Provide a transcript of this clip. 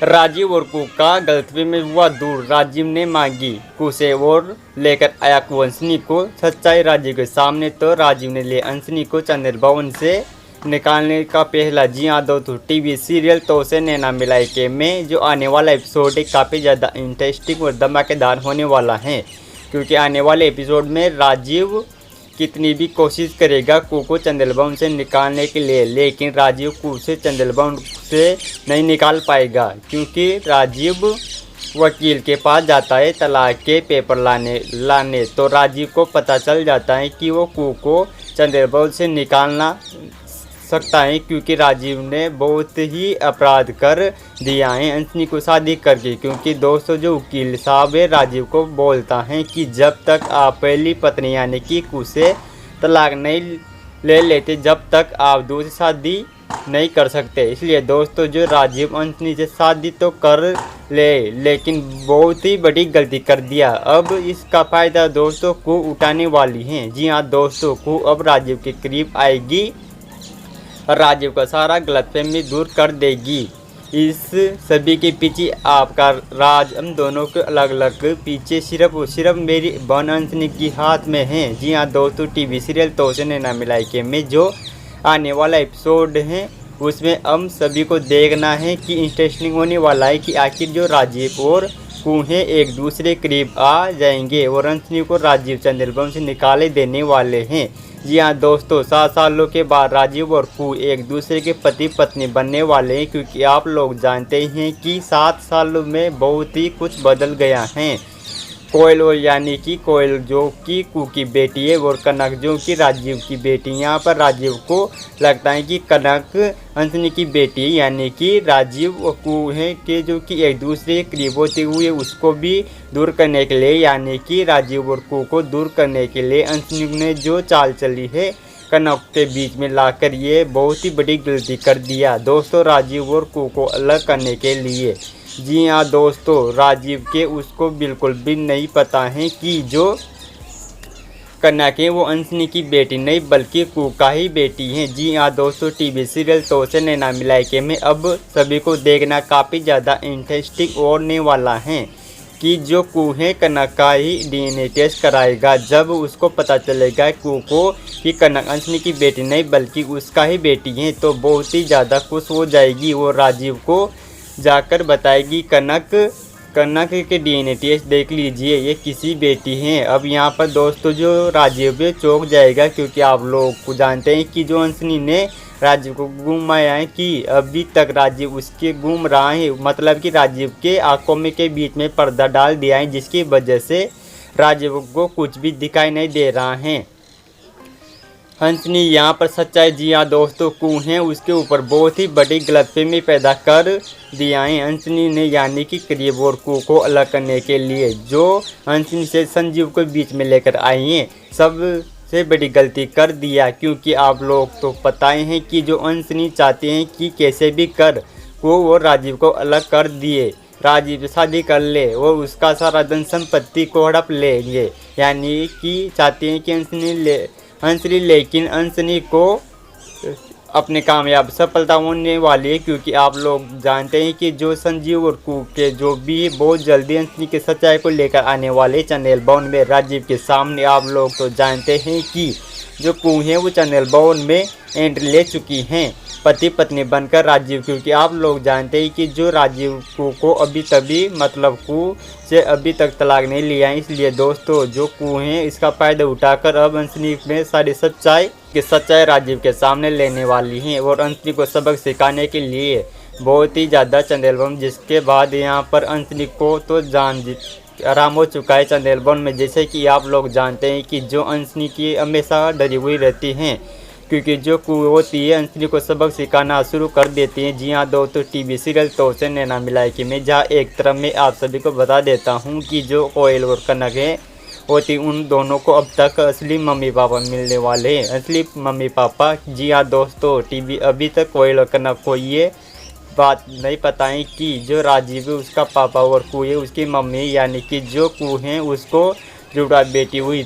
राजीव और कू का गलतफहमी में हुआ दूर। राजीव ने मांगी कू से और लेकर आया कू अंशनी को। सच्चाई राजीव के सामने तो राजीव ने ले अंशनी को चंदेल भवन से निकालने का पहला। जी हाँ दोस्तों, टीवी सीरियल तो से नैना मिलाई के में जो आने वाला एपिसोड है काफ़ी ज़्यादा इंटरेस्टिंग और धमाकेदार होने वाला है, क्योंकि आने वाले एपिसोड में राजीव कितनी भी कोशिश करेगा कू को चंदेल भवन से निकालने के लिए, लेकिन राजीव कू से चंदेल भवन से नहीं निकाल पाएगा, क्योंकि राजीव वकील के पास जाता है तलाक के पेपर लाने तो राजीव को पता चल जाता है कि वो कू को चंदेल भवन से निकालना सकता है, क्योंकि राजीव ने बहुत ही अपराध कर दिया है अंशनी को शादी करके। क्योंकि दोस्तों जो वकील साहब है राजीव को बोलता है कि जब तक आप पहली पत्नी यानी कि कू से तलाक नहीं ले लेते जब तक आप दूसरी शादी नहीं कर सकते। इसलिए दोस्तों जो राजीव अंशनी से शादी तो कर ले, लेकिन बहुत ही बड़ी गलती कर दिया। अब इसका फ़ायदा दोस्तों कू उठाने वाली है। जी हाँ दोस्तों, कू अब राजीव के करीब आएगी और राजीव का सारा गलतफहमी दूर कर देगी। इस सभी के पीछे आपका राज हम दोनों के अलग अलग पीछे सिर्फ और सिर्फ मेरी बहन अंशनी की हाथ में है। जी हाँ दोस्तों, टीवी सीरियल तो से नैना मिलाई के में जो आने वाला एपिसोड है उसमें हम सभी को देखना है कि इंटरेस्टिंग होने वाला है कि आखिर जो राजीव और कू हैं एक दूसरे करीब आ जाएंगे और अंशनी को राजीव चंदेल भवन से निकाले देने वाले हैं। जी हाँ दोस्तों, 7 सालों के बाद राजीव और कू एक दूसरे के पति पत्नी बनने वाले हैं, क्योंकि आप लोग जानते हैं कि 7 सालों में बहुत ही कुछ बदल गया है। कोयल और यानी कि कोयल जो कि कू की बेटी है और कनक जो कि राजीव की बेटी। यहाँ पर राजीव को लगता है कि कनक अंशनी की बेटी है, यानी कि राजीव और कू है कि जो कि एक दूसरे के करीब होते हुए उसको भी दूर करने के लिए, यानी कि राजीव और कू को दूर करने के लिए अंशनी ने जो चाल चली है कनक के बीच में लाकर ये बहुत ही बड़ी गलती कर दिया दोस्तों राजीव और कू को अलग करने के लिए। जी हाँ दोस्तों, राजीव के उसको बिल्कुल भी नहीं पता है कि जो कनक है वो अंशनी की बेटी नहीं बल्कि कू का ही बेटी है। जी हाँ दोस्तों, टीवी सीरियल तो से नैना मिलाई के में अब सभी को देखना काफ़ी ज़्यादा इंटरेस्टिंग होने वाला है कि जो कू है कनक का ही DNA टेस्ट कराएगा। जब उसको पता चलेगा कू को कि कनक अंशनी की बेटी नहीं बल्कि उसका ही बेटी है तो बहुत ही ज़्यादा खुश हो जाएगी और राजीव को जाकर बताएगी कनक के DNA टेस्ट देख लीजिए ये किसी बेटी हैं। अब यहाँ पर दोस्तों जो राजीव भी चौंक जाएगा, क्योंकि आप लोग को जानते हैं कि जो अंशनी ने राजीव को घुमाया है कि अभी तक राजीव उसके घूम रहा है, मतलब कि राजीव के आंखों में के बीच में पर्दा डाल दिया है, जिसकी वजह से राजीव को कुछ भी दिखाई नहीं दे रहा है। अंशनी यहाँ पर सच्चाई जी हाँ दोस्तों कू है उसके ऊपर बहुत ही बड़ी गलतफहमी पैदा कर दिया है अंशनी ने, यानी कि करीब और कू को अलग करने के लिए जो अंशनी से संजीव को बीच में लेकर आई हैं सबसे बड़ी गलती कर दिया। क्योंकि आप लोग तो पता ही हैं कि जो अंशनी चाहते हैं कि कैसे भी कर कू और राजीव को अलग कर दिए, राजीव से शादी कर ले और उसका सारा धन संपत्ति को हड़प लेंगे, यानी कि चाहते हैं कि अंशनी लेकिन अंशनी को अपने कामयाब सफलता होने वाली है। क्योंकि आप लोग जानते हैं कि जो संजीव और कू के जो भी बहुत जल्दी अंशनी के सच्चाई को लेकर आने वाले चंदेल भवन में राजीव के सामने। आप लोग तो जानते हैं कि जो कू है वो चंदेल भवन में एंट्री ले चुकी हैं पति पत्नी बनकर राजीव, क्योंकि आप लोग जानते हैं कि जो राजीव कू को अभी तभी मतलब कू से अभी तक तलाक नहीं लिया है। इसलिए दोस्तों जो कू हैं इसका फ़ायदा उठाकर अब अंशनी में सारी सच्चाई राजीव के सामने लेने वाली हैं और अंशनी को सबक सिखाने के लिए बहुत ही ज़्यादा चंदेल भवन, जिसके बाद यहाँ पर अंशनी को तो आराम हो चुका है चंदेल भवन में। जैसे कि आप लोग जानते हैं कि जो अंशनी की हमेशा डरी हुई रहती हैं, क्योंकि जो कू होती है अंशनी को सबक सिखाना शुरू कर देती हैं। जी हाँ दोस्तों, टीवी सीरियल तो से नैना मिलाई के में जहाँ एक तरफ में आप सभी को बता देता हूँ कि जो कोयल और कनक है होती उन दोनों को अब तक असली मम्मी पापा मिलने वाले हैं, असली मम्मी पापा। जी हाँ दोस्तों, टीवी अभी तक कोयल और कनक को ये बात नहीं पता है कि जो राजीव है उसका पापा और कू है उसकी मम्मी, यानी कि जो कू है उसको जुड़ा बेटी हुई